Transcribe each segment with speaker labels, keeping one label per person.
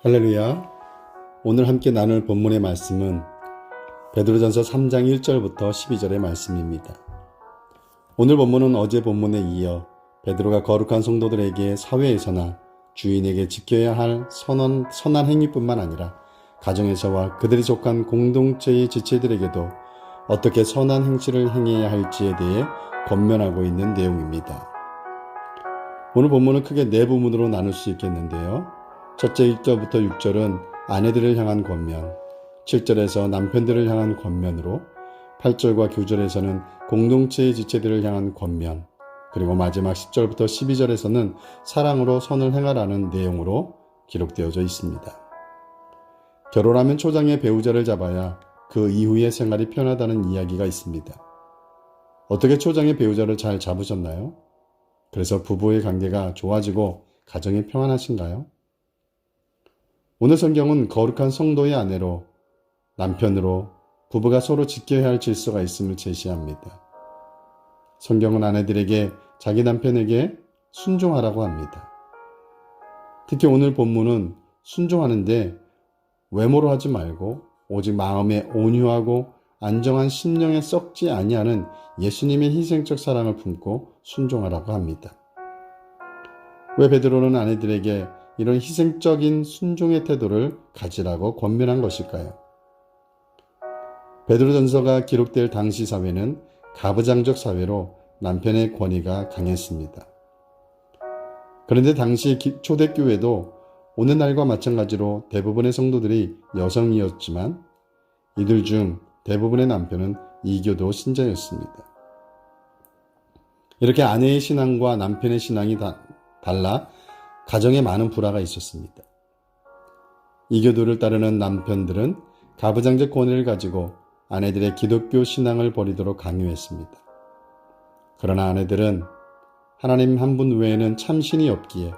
Speaker 1: 할렐루야. 오늘 함께 나눌 본문의 말씀은 베드로전서 3장 1절부터 12절의 말씀입니다. 오늘 본문은 어제 본문에 이어 베드로가 거룩한 성도들에게 사회에서나 주인에게 지켜야 할 선한 행위뿐만 아니라 가정에서와 그들이 속한 공동체의 지체들에게도 어떻게 선한 행실을 행해야 할지에 대해 권면하고 있는 내용입니다. 오늘 본문은 크게 네 부분으로 나눌 수 있겠는데요. 첫째 1절부터 6절은 아내들을 향한 권면, 7절에서 남편들을 향한 권면으로, 8절과 9절에서는 공동체의 지체들을 향한 권면, 그리고 마지막 10절부터 12절에서는 사랑으로 선을 행하라는 내용으로 기록되어져 있습니다. 결혼하면 초장의 배우자를 잡아야 그 이후의 생활이 편하다는 이야기가 있습니다. 어떻게 초장의 배우자를 잘 잡으셨나요? 그래서 부부의 관계가 좋아지고 가정이 평안하신가요? 오늘 성경은 거룩한 성도의 아내로, 남편으로 부부가 서로 지켜야 할 질서가 있음을 제시합니다. 성경은 아내들에게 자기 남편에게 순종하라고 합니다. 특히 오늘 본문은 순종하는데 외모로 하지 말고 오직 마음에 온유하고 안정한 심령에 썩지 아니하는 예수님의 희생적 사랑을 품고 순종하라고 합니다. 왜 베드로는 아내들에게 이런 희생적인 순종의 태도를 가지라고 권면한 것일까요? 베드로전서가 기록될 당시 사회는 가부장적 사회로 남편의 권위가 강했습니다. 그런데 당시 초대교회도 오늘날과 마찬가지로 대부분의 성도들이 여성이었지만 이들 중 대부분의 남편은 이교도 신자였습니다. 이렇게 아내의 신앙과 남편의 신앙이 달라 가정에 많은 불화가 있었습니다. 이교도를 따르는 남편들은 가부장적 권위를 가지고 아내들의 기독교 신앙을 버리도록 강요했습니다. 그러나 아내들은 하나님 한 분 외에는 참신이 없기에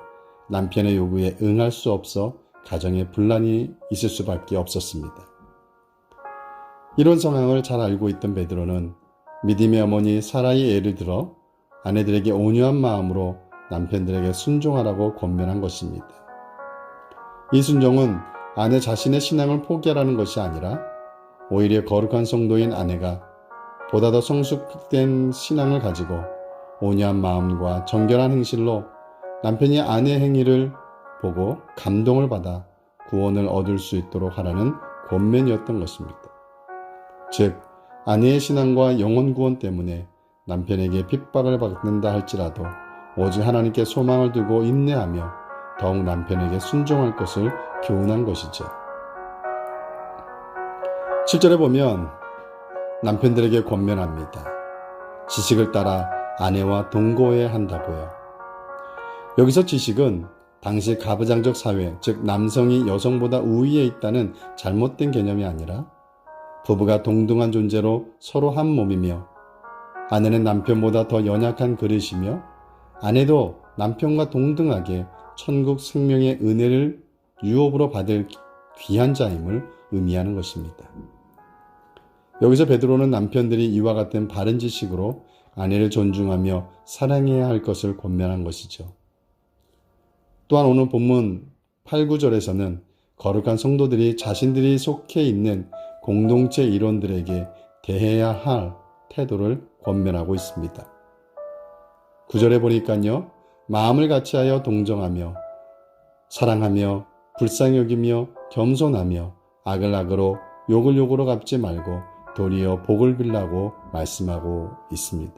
Speaker 1: 남편의 요구에 응할 수 없어 가정에 분란이 있을 수밖에 없었습니다. 이런 상황을 잘 알고 있던 베드로는 믿음의 어머니 사라의 예를 들어 아내들에게 온유한 마음으로 남편들에게 순종하라고 권면한 것입니다. 이 순종은 아내 자신의 신앙을 포기하라는 것이 아니라 오히려 거룩한 성도인 아내가 보다 더 성숙된 신앙을 가지고 온유한 마음과 정결한 행실로 남편이 아내의 행위를 보고 감동을 받아 구원을 얻을 수 있도록 하라는 권면이었던 것입니다. 즉, 아내의 신앙과 영혼 구원 때문에 남편에게 핍박을 받는다 할지라도 오직 하나님께 소망을 두고 인내하며 더욱 남편에게 순종할 것을 교훈한 것이죠. 7절에 보면 남편들에게 권면합니다. 지식을 따라 아내와 동거해야 한다고요. 여기서 지식은 당시 가부장적 사회, 즉 남성이 여성보다 우위에 있다는 잘못된 개념이 아니라 부부가 동등한 존재로 서로 한 몸이며 아내는 남편보다 더 연약한 그릇이며 아내도 남편과 동등하게 천국 생명의 은혜를 유업으로 받을 귀한 자임을 의미하는 것입니다. 여기서 베드로는 남편들이 이와 같은 바른 지식으로 아내를 존중하며 사랑해야 할 것을 권면한 것이죠. 또한 오늘 본문 8, 9절에서는 거룩한 성도들이 자신들이 속해 있는 공동체 일원들에게 대해야 할 태도를 권면하고 있습니다. 9절에 보니까요, 마음을 같이하여 동정하며 사랑하며 불쌍히 여기며 겸손하며 악을 악으로 욕을 욕으로 갚지 말고 도리어 복을 빌라고 말씀하고 있습니다.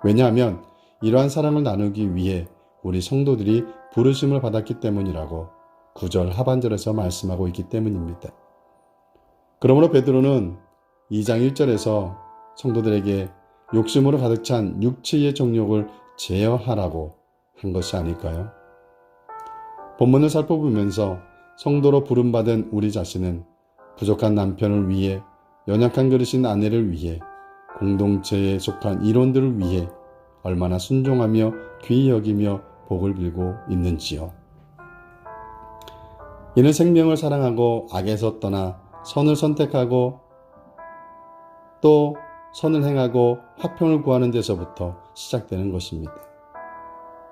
Speaker 1: 왜냐하면 이러한 사랑을 나누기 위해 우리 성도들이 부르심을 받았기 때문이라고 9절 하반절에서 말씀하고 있기 때문입니다. 그러므로 베드로는 2장 1절에서 성도들에게 욕심으로 가득 찬 육체의 정욕을 제어하라고 한 것이 아닐까요? 본문을 살펴보면서 성도로 부름받은 우리 자신은 부족한 남편을 위해, 연약한 그릇인 아내를 위해, 공동체에 속한 일원들을 위해 얼마나 순종하며 귀히 여기며 복을 빌고 있는지요. 이는 생명을 사랑하고 악에서 떠나 선을 선택하고 또 선을 행하고 화평을 구하는 데서부터 시작되는 것입니다.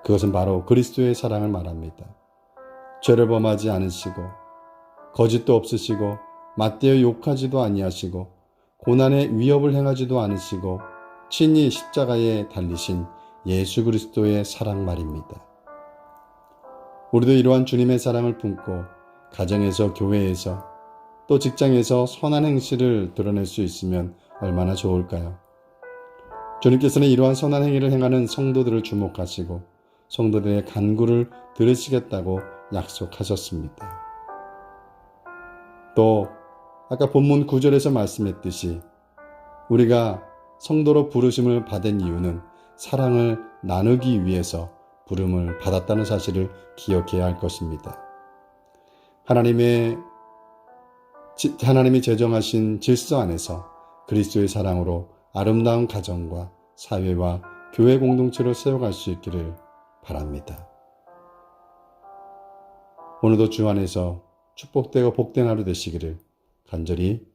Speaker 1: 그것은 바로 그리스도의 사랑을 말합니다. 죄를 범하지 않으시고 거짓도 없으시고 맞대어 욕하지도 아니하시고 고난의 위협을 행하지도 않으시고 친히 십자가에 달리신 예수 그리스도의 사랑 말입니다. 우리도 이러한 주님의 사랑을 품고 가정에서, 교회에서, 또 직장에서 선한 행실을 드러낼 수 있으면 얼마나 좋을까요? 주님께서는 이러한 선한 행위를 행하는 성도들을 주목하시고 성도들의 간구를 들으시겠다고 약속하셨습니다. 또 아까 본문 9절에서 말씀했듯이 우리가 성도로 부르심을 받은 이유는 사랑을 나누기 위해서 부름을 받았다는 사실을 기억해야 할 것입니다. 하나님이 제정하신 질서 안에서 그리스도의 사랑으로 아름다운 가정과 사회와 교회 공동체로 세워갈 수 있기를 바랍니다. 오늘도 주 안에서 축복되고 복된 하루 되시기를 간절히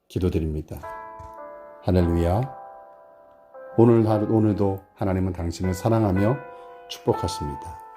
Speaker 1: 기도드립니다. 할렐루야. 오늘도 하나님은 당신을 사랑하며 축복하십니다.